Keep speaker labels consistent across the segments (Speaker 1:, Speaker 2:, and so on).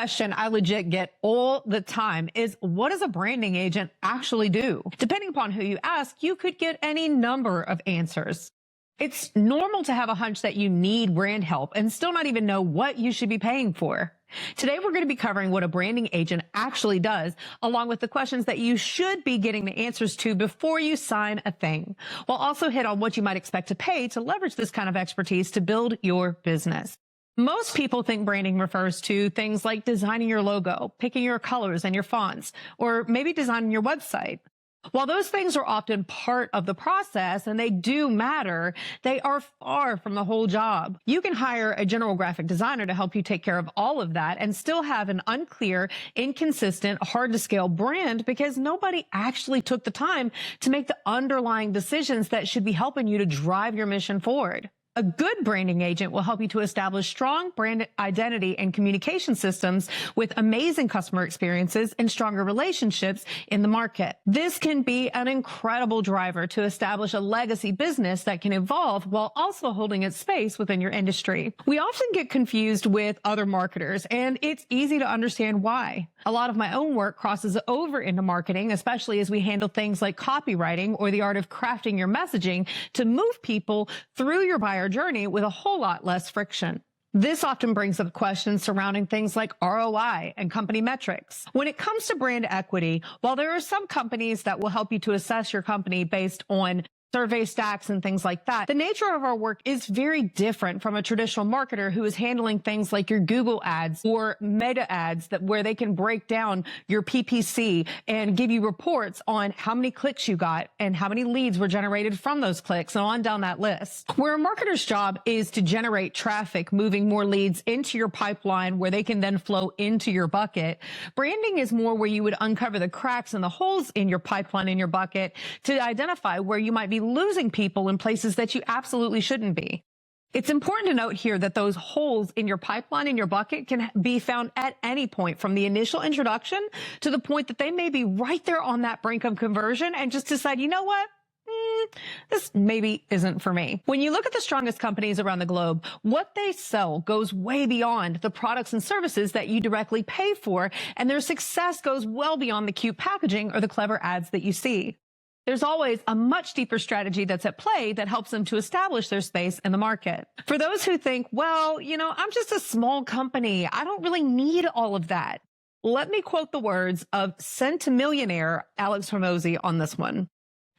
Speaker 1: question I legit get all the time is, what does a branding agent actually do? Depending upon who you ask, you could get any number of answers. It's normal to have a hunch that you need brand help and still not even know what you should be paying for. Today, we're going to be covering what a branding agent actually does, along with the questions that you should be getting the answers to before you sign a thing. We'll also hit on what you might expect to pay to leverage this kind of expertise to build your business. Most people think branding refers to things like designing your logo, picking your colors and your fonts, or maybe designing your website. While those things are often part of the process and they do matter, they are far from the whole job. You can hire a general graphic designer to help you take care of all of that and still have an unclear, inconsistent, hard to scale brand because nobody actually took the time to make the underlying decisions that should be helping you to drive your mission forward. A good branding agent will help you to establish strong brand identity and communication systems with amazing customer experiences and stronger relationships in the market. This can be an incredible driver to establish a legacy business that can evolve while also holding its space within your industry. We often get confused with other marketers, and it's easy to understand why. A lot of my own work crosses over into marketing, especially as we handle things like copywriting or the art of crafting your messaging to move people through your buyer journey with a whole lot less friction. This often brings up questions surrounding things like ROI and company metrics. When it comes to brand equity, while there are some companies that will help you to assess your company based on survey stacks and things like that, the nature of our work is very different from a traditional marketer who is handling things like your Google ads or Meta ads where they can break down your PPC and give you reports on how many clicks you got and how many leads were generated from those clicks and on down that list. Where a marketer's job is to generate traffic, moving more leads into your pipeline where they can then flow into your bucket, branding is more where you would uncover the cracks and the holes in your pipeline in your bucket to identify where you might be losing people in places that you absolutely shouldn't be. It's important to note here that those holes in your pipeline, in your bucket, can be found at any point from the initial introduction to the point that they may be right there on that brink of conversion and just decide, you know what? This maybe isn't for me. When you look at the strongest companies around the globe, what they sell goes way beyond the products and services that you directly pay for, and their success goes well beyond the cute packaging or the clever ads that you see. There's always a much deeper strategy that's at play that helps them to establish their space in the market. For those who think, well, I'm just a small company, I don't really need all of that. Let me quote the words of centimillionaire Alex Hormozi on this one.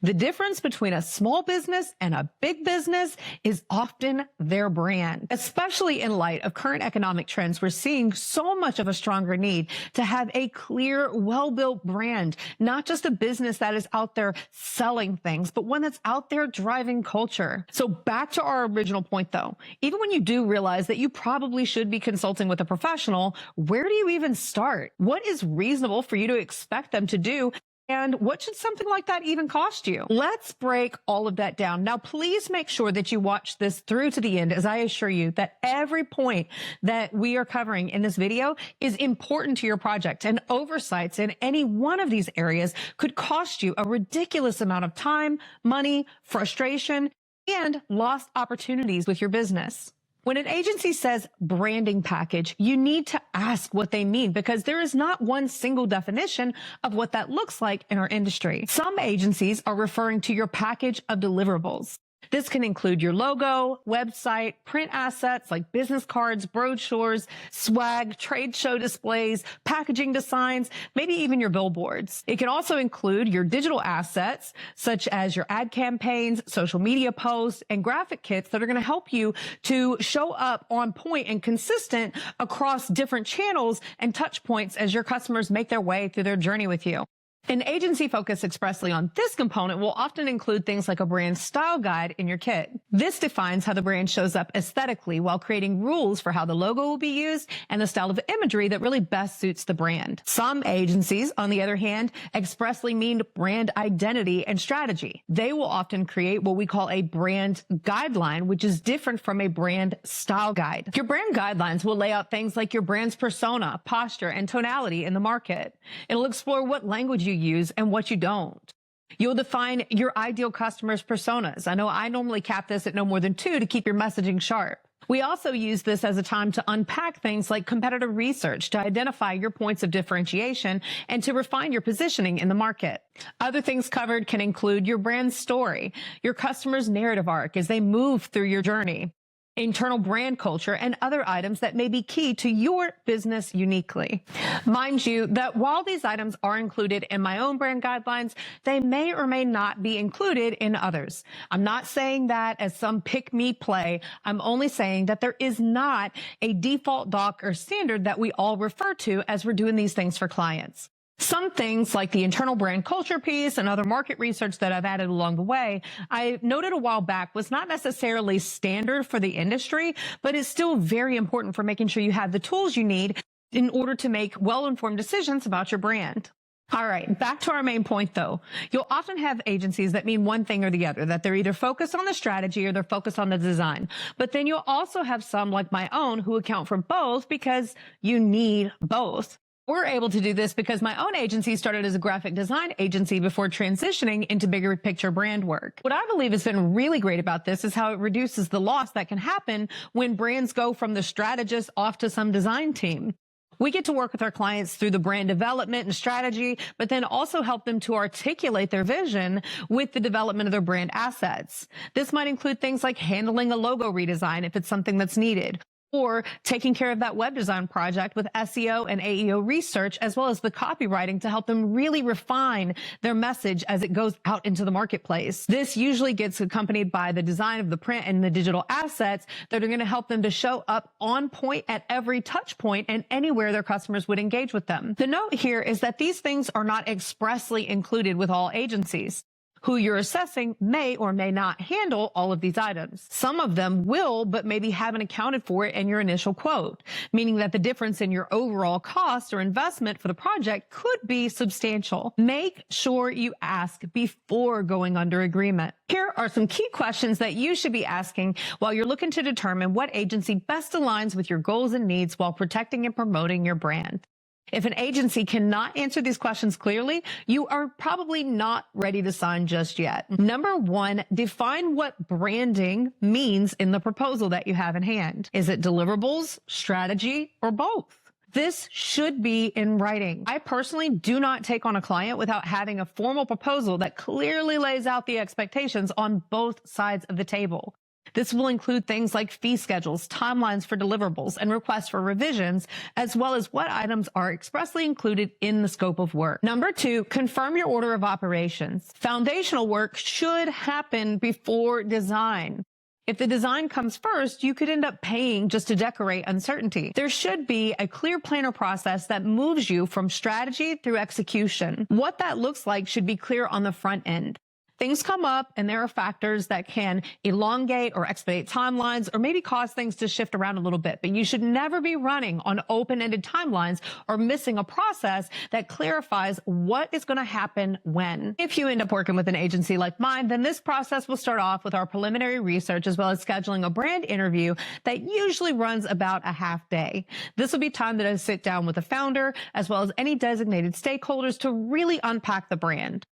Speaker 1: The difference between a small business and a big business is often their brand. Especially in light of current economic trends, we're seeing so much of a stronger need to have a clear, well-built brand, not just a business that is out there selling things, but one that's out there driving culture. So back to our original point though, even when you do realize that you probably should be consulting with a professional, where do you even start? What is reasonable for you to expect them to do? And what should something like that even cost you? Let's break all of that down. Now, please make sure that you watch this through to the end, as I assure you that every point that we are covering in this video is important to your project, and oversights in any one of these areas could cost you a ridiculous amount of time, money, frustration, and lost opportunities with your business. When an agency says branding package, you need to ask what they mean because there is not one single definition of what that looks like in our industry. Some agencies are referring to your package of deliverables. This can include your logo, website, print assets like business cards, brochures, swag, trade show displays, packaging designs, maybe even your billboards. It can also include your digital assets, such as your ad campaigns, social media posts, and graphic kits that are going to help you to show up on point and consistent across different channels and touch points as your customers make their way through their journey with you. An agency focused expressly on this component will often include things like a brand style guide in your kit. This defines how the brand shows up aesthetically while creating rules for how the logo will be used and the style of imagery that really best suits the brand. Some agencies, on the other hand, expressly mean brand identity and strategy. They will often create what we call a brand guideline, which is different from a brand style guide. Your brand guidelines will lay out things like your brand's persona, posture, and tonality in the market. It'll explore what language you use and what you don't. You'll define your ideal customers' personas. I know I normally cap this at no more than 2 to keep your messaging sharp. We also use this as a time to unpack things like competitive research to identify your points of differentiation and to refine your positioning in the market. Other things covered can include your brand story, your customer's narrative arc as they move through your journey, internal brand culture, and other items that may be key to your business uniquely. Mind you that while these items are included in my own brand guidelines, they may or may not be included in others. I'm not saying that as some pick-me play. I'm only saying that there is not a default doc or standard that we all refer to as we're doing these things for clients. Some things like the internal brand culture piece and other market research that I've added along the way, I noted a while back was not necessarily standard for the industry, but is still very important for making sure you have the tools you need in order to make well-informed decisions about your brand. All right, back to our main point though. You'll often have agencies that mean one thing or the other, that they're either focused on the strategy or they're focused on the design. But then you'll also have some like my own who account for both because you need both. We're able to do this because my own agency started as a graphic design agency before transitioning into bigger picture brand work. What I believe has been really great about this is how it reduces the loss that can happen when brands go from the strategist off to some design team. We get to work with our clients through the brand development and strategy, but then also help them to articulate their vision with the development of their brand assets. This might include things like handling a logo redesign if it's something that's needed, or taking care of that web design project with SEO and AEO research, as well as the copywriting to help them really refine their message as it goes out into the marketplace. This usually gets accompanied by the design of the print and the digital assets that are going to help them to show up on point at every touch point and anywhere their customers would engage with them. The note here is that these things are not expressly included with all agencies. Who you're assessing may or may not handle all of these items. Some of them will, but maybe haven't accounted for it in your initial quote, meaning that the difference in your overall cost or investment for the project could be substantial. Make sure you ask before going under agreement. Here are some key questions that you should be asking while you're looking to determine what agency best aligns with your goals and needs while protecting and promoting your brand. If an agency cannot answer these questions clearly, you are probably not ready to sign just yet. Number one, define what branding means in the proposal that you have in hand. Is it deliverables, strategy, or both? This should be in writing. I personally do not take on a client without having a formal proposal that clearly lays out the expectations on both sides of the table. This will include things like fee schedules, timelines for deliverables, and requests for revisions, as well as what items are expressly included in the scope of work. Number two, confirm your order of operations. Foundational work should happen before design. If the design comes first, you could end up paying just to decorate uncertainty. There should be a clear plan or process that moves you from strategy through execution. What that looks like should be clear on the front end. Things come up and there are factors that can elongate or expedite timelines or maybe cause things to shift around a little bit, but you should never be running on open-ended timelines or missing a process that clarifies what is going to happen when. If you end up working with an agency like mine, then this process will start off with our preliminary research as well as scheduling a brand interview that usually runs about a half day. This will be time that I sit down with the founder as well as any designated stakeholders to really unpack the brand.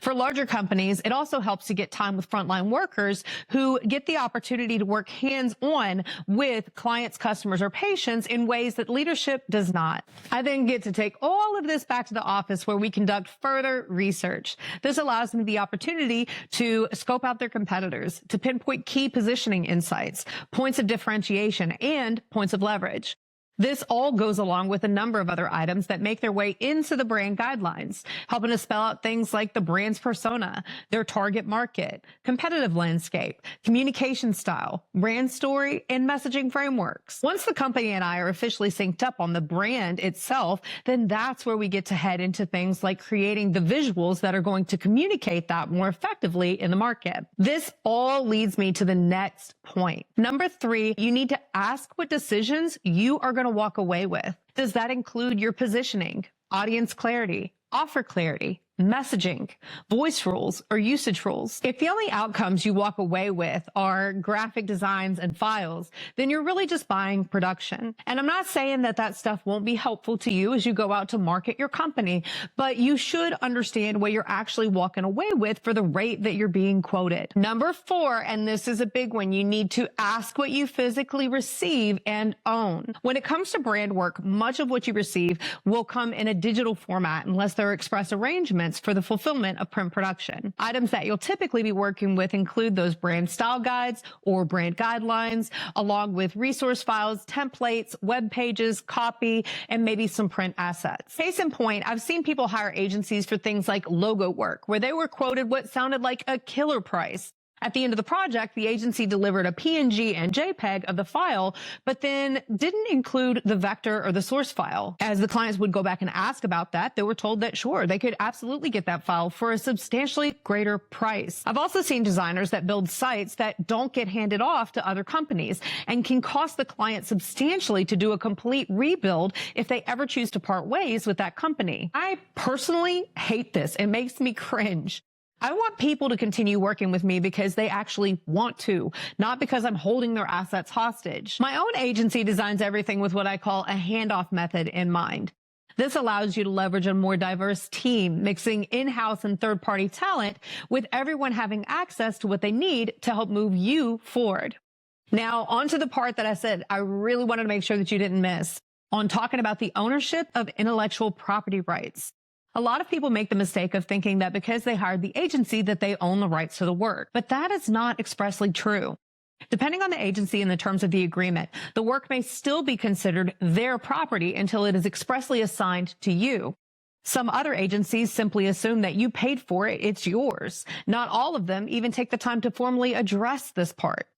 Speaker 1: For larger companies, it also helps to get time with frontline workers who get the opportunity to work hands-on with clients, customers, or patients in ways that leadership does not. I then get to take all of this back to the office where we conduct further research. This allows me the opportunity to scope out their competitors, to pinpoint key positioning insights, points of differentiation, and points of leverage. This all goes along with a number of other items that make their way into the brand guidelines, helping to spell out things like the brand's persona, their target market, competitive landscape, communication style, brand story, and messaging frameworks. Once the company and I are officially synced up on the brand itself, then that's where we get to head into things like creating the visuals that are going to communicate that more effectively in the market. This all leads me to the next point. Number three, you need to ask what decisions you are going to walk away with. Does that include your positioning, audience clarity, offer clarity, messaging, voice rules, or usage rules. If the only outcomes you walk away with are graphic designs and files, then you're really just buying production. And I'm not saying that that stuff won't be helpful to you as you go out to market your company, but you should understand what you're actually walking away with for the rate that you're being quoted. Number 4, and this is a big one, you need to ask what you physically receive and own. When it comes to brand work, much of what you receive will come in a digital format unless there are express arrangements for the fulfillment of print production. Items that you'll typically be working with include those brand style guides or brand guidelines, along with resource files, templates, web pages, copy, and maybe some print assets. Case in point, I've seen people hire agencies for things like logo work, where they were quoted what sounded like a killer price. At the end of the project, the agency delivered a PNG and JPEG of the file, but then didn't include the vector or the source file. As the clients would go back and ask about that, they were told that sure, they could absolutely get that file for a substantially greater price. I've also seen designers that build sites that don't get handed off to other companies and can cost the client substantially to do a complete rebuild if they ever choose to part ways with that company. I personally hate this. It makes me cringe. I want people to continue working with me because they actually want to, not because I'm holding their assets hostage. My own agency designs everything with what I call a handoff method in mind. This allows you to leverage a more diverse team, mixing in-house and third-party talent with everyone having access to what they need to help move you forward. Now, on to the part that I said I really wanted to make sure that you didn't miss on talking about the ownership of intellectual property rights. A lot of people make the mistake of thinking that because they hired the agency that they own the rights to the work, but that is not expressly true. Depending on the agency and the terms of the agreement, the work may still be considered their property until it is expressly assigned to you. Some other agencies simply assume that you paid for it, it's yours. Not all of them even take the time to formally address this part.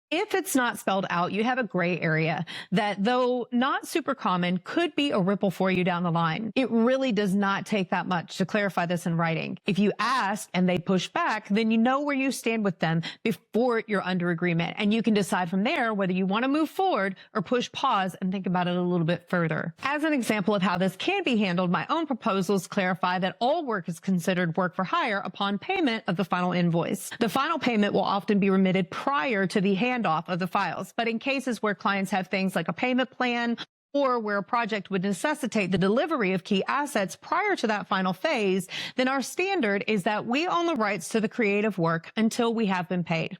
Speaker 1: If it's not spelled out, you have a gray area that, though not super common, could be a ripple for you down the line. It really does not take that much to clarify this in writing. If you ask and they push back, then you know where you stand with them before you're under agreement, and you can decide from there whether you want to move forward or push pause and think about it a little bit further. As an example of how this can be handled, my own proposals clarify that all work is considered work for hire upon payment of the final invoice. The final payment will often be remitted prior to the handoff of the files, but in cases where clients have things like a payment plan or where a project would necessitate the delivery of key assets prior to that final phase, then our standard is that we own the rights to the creative work until we have been paid.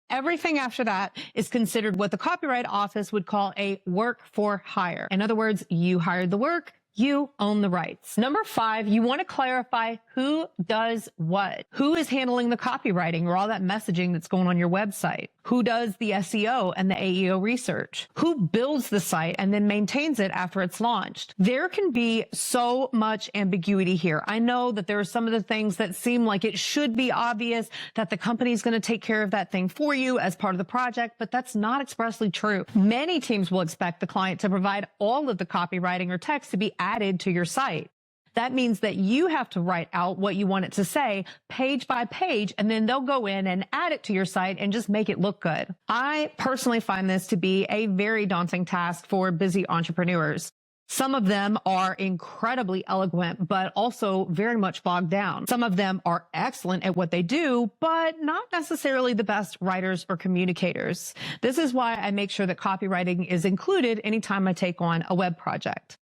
Speaker 1: Everything after that is considered what the Copyright Office would call a work for hire. In other words, you hired the work, you own the rights. Number 5, you want to clarify who does what. Who is handling the copywriting or all that messaging that's going on your website? Who does the SEO and the AEO research? Who builds the site and then maintains it after it's launched? There can be so much ambiguity here. I know that there are some of the things that seem like it should be obvious that the company is going to take care of that thing for you as part of the project, but that's not expressly true. Many teams will expect the client to provide all of the copywriting or text to be added to your site. That means that you have to write out what you want it to say page by page, and then they'll go in and add it to your site and just make it look good. I personally find this to be a very daunting task for busy entrepreneurs. Some of them are incredibly eloquent, but also very much bogged down. Some of them are excellent at what they do, but not necessarily the best writers or communicators. This is why I make sure that copywriting is included anytime I take on a web project.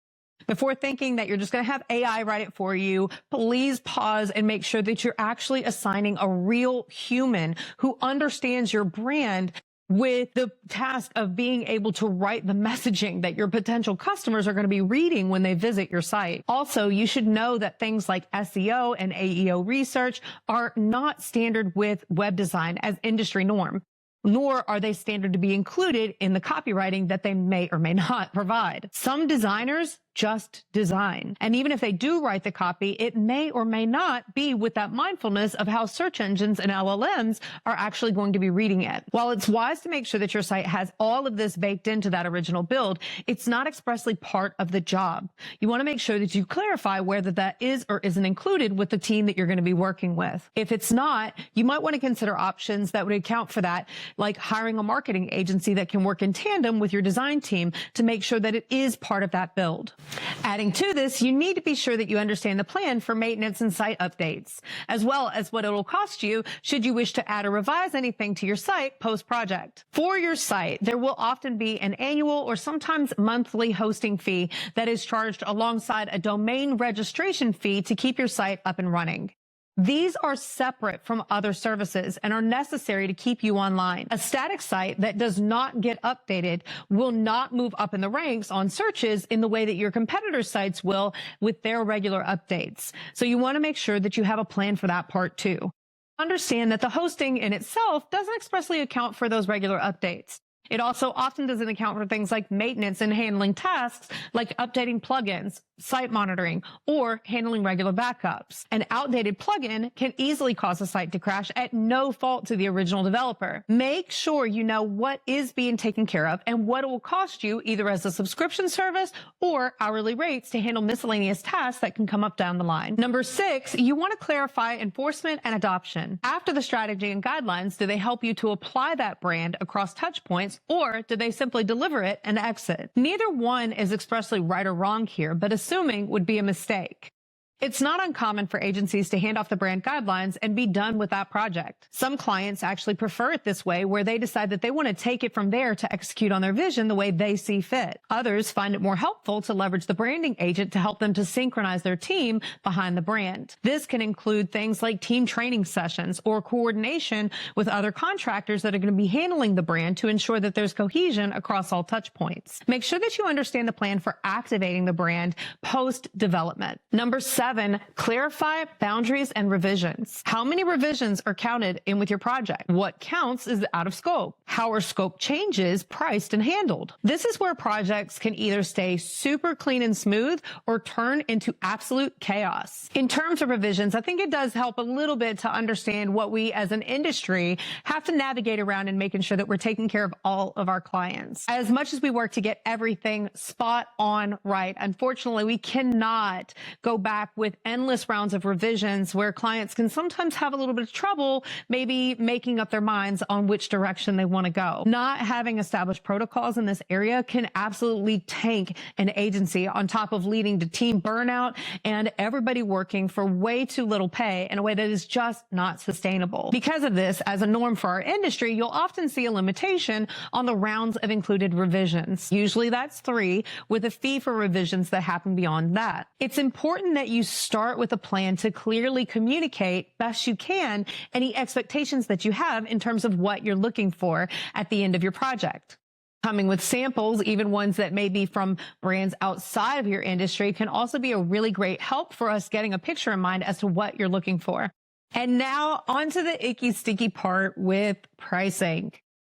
Speaker 1: Before thinking that you're just going to have AI write it for you, please pause and make sure that you're actually assigning a real human who understands your brand with the task of being able to write the messaging that your potential customers are going to be reading when they visit your site. Also, you should know that things like SEO and AEO research are not standard with web design as industry norm, nor are they standard to be included in the copywriting that they may or may not provide. Some designers just design. And even if they do write the copy, it may or may not be with that mindfulness of how search engines and LLMs are actually going to be reading it. While it's wise to make sure that your site has all of this baked into that original build, it's not expressly part of the job. You want to make sure that you clarify whether that is or isn't included with the team that you're going to be working with. If it's not, you might want to consider options that would account for that, like hiring a marketing agency that can work in tandem with your design team to make sure that it is part of that build. Adding to this, you need to be sure that you understand the plan for maintenance and site updates, as well as what it will cost you should you wish to add or revise anything to your site post-project. For your site, there will often be an annual or sometimes monthly hosting fee that is charged alongside a domain registration fee to keep your site up and running. These are separate from other services and are necessary to keep you online. A static site that does not get updated will not move up in the ranks on searches in the way that your competitors' sites will with their regular updates. So you want to make sure that you have a plan for that part too. Understand that the hosting in itself doesn't expressly account for those regular updates. It also often doesn't account for things like maintenance and handling tasks like updating plugins, site monitoring, or handling regular backups. An outdated plugin can easily cause a site to crash at no fault to the original developer. Make sure you know what is being taken care of and what it will cost you either as a subscription service or hourly rates to handle miscellaneous tasks that can come up down the line. Number 6, you want to clarify enforcement and adoption. After the strategy and guidelines, do they help you to apply that brand across touch points, or do they simply deliver it and exit? Neither one is expressly right or wrong here, but assuming would be a mistake. It's not uncommon for agencies to hand off the brand guidelines and be done with that project. Some clients actually prefer it this way, where they decide that they want to take it from there to execute on their vision the way they see fit. Others find it more helpful to leverage the branding agent to help them to synchronize their team behind the brand. This can include things like team training sessions or coordination with other contractors that are going to be handling the brand to ensure that there's cohesion across all touch points. Make sure that you understand the plan for activating the brand post-development. Number 7, clarify boundaries and revisions. How many revisions are counted in with your project? What counts is out of scope? How are scope changes priced and handled? This is where projects can either stay super clean and smooth or turn into absolute chaos. In terms of revisions, I think it does help a little bit to understand what we as an industry have to navigate around in making sure that we're taking care of all of our clients. As much as we work to get everything spot on right, unfortunately, we cannot go back with endless rounds of revisions where clients can sometimes have a little bit of trouble maybe making up their minds on which direction they want to go. Not having established protocols in this area can absolutely tank an agency, on top of leading to team burnout and everybody working for way too little pay in a way that is just not sustainable. Because of this, as a norm for our industry, you'll often see a limitation on the rounds of included revisions. Usually that's 3, with a fee for revisions that happen beyond that. It's important that you start with a plan to clearly communicate best you can any expectations that you have in terms of what you're looking for at the end of your project. Coming with samples, even ones that may be from brands outside of your industry, can also be a really great help for us getting a picture in mind as to what you're looking for. And now onto the icky, sticky part with pricing.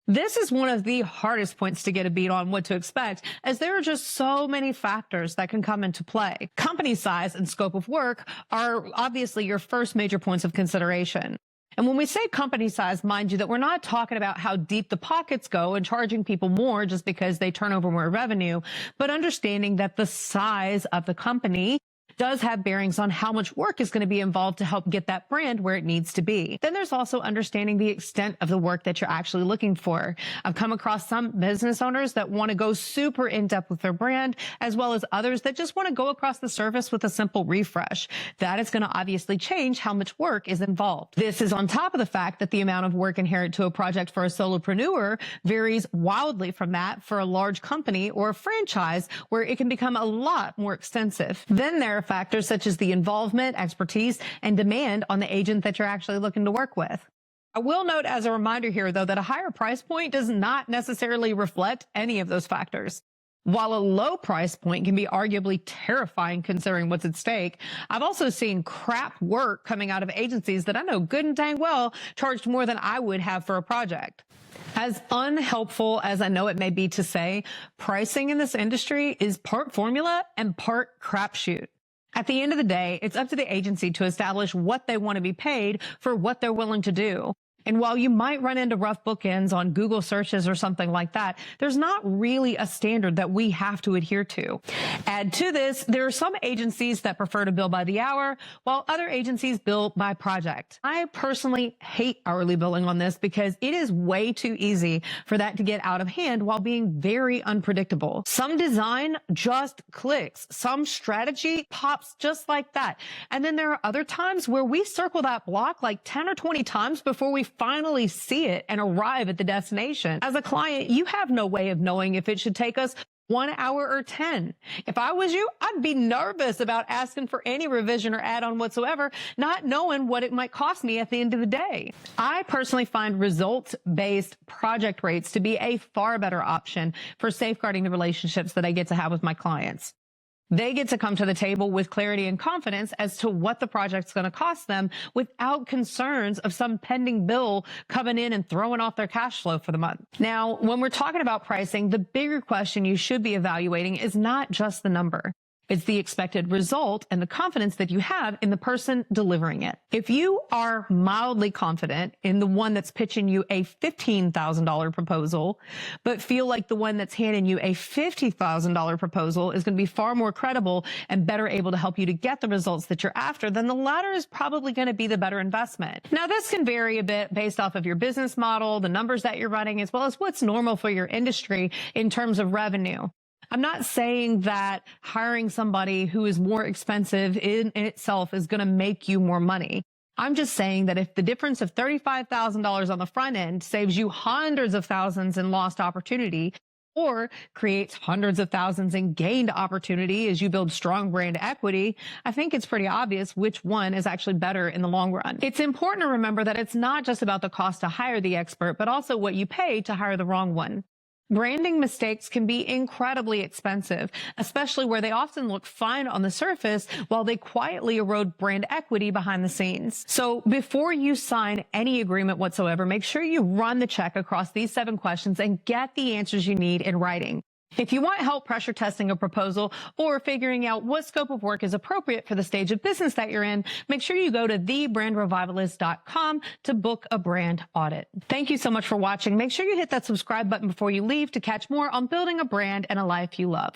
Speaker 1: This is one of the hardest points to get a beat on what to expect, as there are just so many factors that can come into play. Company size and scope of work are obviously your first major points of consideration. And when we say company size, mind you that we're not talking about how deep the pockets go and charging people more just because they turn over more revenue, but understanding that the size of the company does have bearings on how much work is going to be involved to help get that brand where it needs to be. Then there's also understanding the extent of the work that you're actually looking for. I've come across some business owners that want to go super in depth with their brand, as well as others that just want to go across the surface with a simple refresh. That is going to obviously change how much work is involved. This is on top of the fact that the amount of work inherent to a project for a solopreneur varies wildly from that for a large company or a franchise, where it can become a lot more extensive. Then there are factors such as the involvement, expertise, and demand on the agent that you're actually looking to work with. I will note as a reminder here, though, that a higher price point does not necessarily reflect any of those factors. While a low price point can be arguably terrifying considering what's at stake, I've also seen crap work coming out of agencies that I know good and dang well charged more than I would have for a project. As unhelpful as I know it may be to say, pricing in this industry is part formula and part crapshoot. At the end of the day, it's up to the agency to establish what they want to be paid for what they're willing to do. And while you might run into rough bookends on Google searches or something like that, there's not really a standard that we have to adhere to. Add to this, there are some agencies that prefer to bill by the hour, while other agencies bill by project. I personally hate hourly billing on this because it is way too easy for that to get out of hand while being very unpredictable. Some design just clicks. Some strategy pops just like that. And then there are other times where we circle that block like 10 or 20 times before we finally see it and arrive at the destination. As a client, you have no way of knowing if it should take us 1 hour or 10. If I was you, I'd be nervous about asking for any revision or add-on whatsoever, not knowing what it might cost me at the end of the day. I personally find results-based project rates to be a far better option for safeguarding the relationships that I get to have with my clients. They get to come to the table with clarity and confidence as to what the project's going to cost them without concerns of some pending bill coming in and throwing off their cash flow for the month. Now, when we're talking about pricing, the bigger question you should be evaluating is not just the number. It's the expected result and the confidence that you have in the person delivering it. If you are mildly confident in the one that's pitching you a $15,000 proposal, but feel like the one that's handing you a $50,000 proposal is going to be far more credible and better able to help you to get the results that you're after, then the latter is probably going to be the better investment. Now, this can vary a bit based off of your business model, the numbers that you're running, as well as what's normal for your industry in terms of revenue. I'm not saying that hiring somebody who is more expensive in itself is going to make you more money. I'm just saying that if the difference of $35,000 on the front end saves you hundreds of thousands in lost opportunity or creates hundreds of thousands in gained opportunity as you build strong brand equity, I think it's pretty obvious which one is actually better in the long run. It's important to remember that it's not just about the cost to hire the expert, but also what you pay to hire the wrong one. Branding mistakes can be incredibly expensive, especially where they often look fine on the surface while they quietly erode brand equity behind the scenes. So before you sign any agreement whatsoever, make sure you run the check across these 7 questions and get the answers you need in writing. If you want help pressure testing a proposal or figuring out what scope of work is appropriate for the stage of business that you're in, make sure you go to thebrandrevivalist.com to book a brand audit. Thank you so much for watching. Make sure you hit that subscribe button before you leave to catch more on building a brand and a life you love.